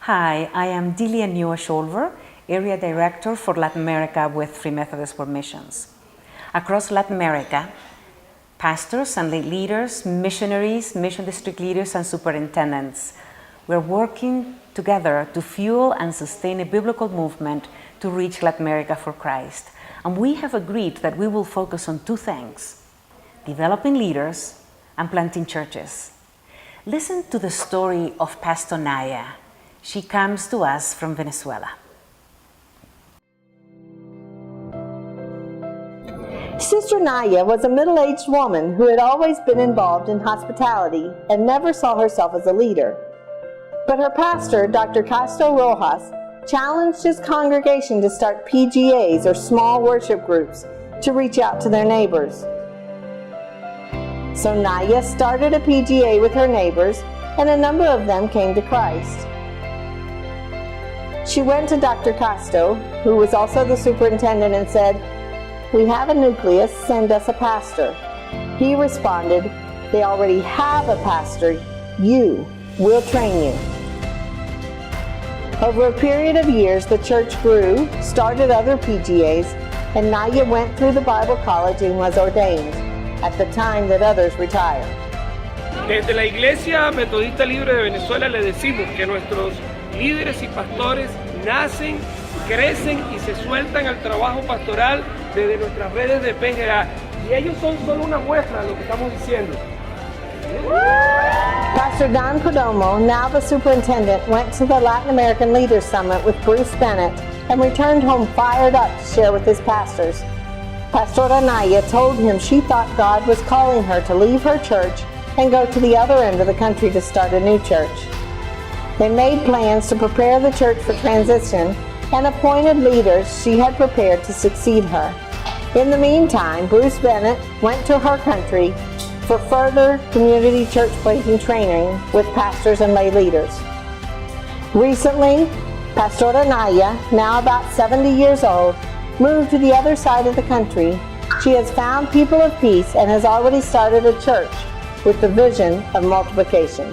Hi, I am Delia Nua-Scholver, Area Director for Latin America with Free Methodist World Missions. Across Latin America, pastors and leaders, missionaries, mission district leaders, and superintendents, we're working together to fuel and sustain a biblical movement to reach Latin America for Christ. And we have agreed that we will focus on two things: developing leaders and planting churches. Listen to the story of Pastora Naya. She comes to us from Venezuela. Sister Naya was a middle-aged woman who had always been involved in hospitality and never saw herself as a leader. But her pastor, Dr. Castro Rojas, challenged his congregation to start PGAs, or small worship groups, to reach out to their neighbors. So Naya started a PGA with her neighbors, and a number of them came to Christ. She went to Dr. Castro, who was also the superintendent, and said, "We have a nucleus, send us a pastor." He responded, "They already have a pastor. We'll train you." Over a period of years, the church grew, started other PGAs, and Naya went through the Bible college and was ordained, at the time that others retired. Desde la Iglesia Metodista Libre de Venezuela le decimos que nuestros líderes y pastores nacen, crecen y se sueltan al trabajo pastoral desde nuestras redes de PGA, y ellos son solo una muestra de lo que estamos diciendo. Pastor Don Perdomo, now the superintendent, went to the Latin American Leaders Summit with Bruce Bennett and returned home fired up to share with his pastors. Pastora Naya told him she thought God was calling her to leave her church and go to the other end of the country to start a new church. They made plans to prepare the church for transition and appointed leaders she had prepared to succeed her. In the meantime, Bruce Bennett went to her country for further community church planting training with pastors and lay leaders. Recently, Pastora Naya, now about 70 years old, moved to the other side of the country. She has found people of peace and has already started a church with the vision of multiplication.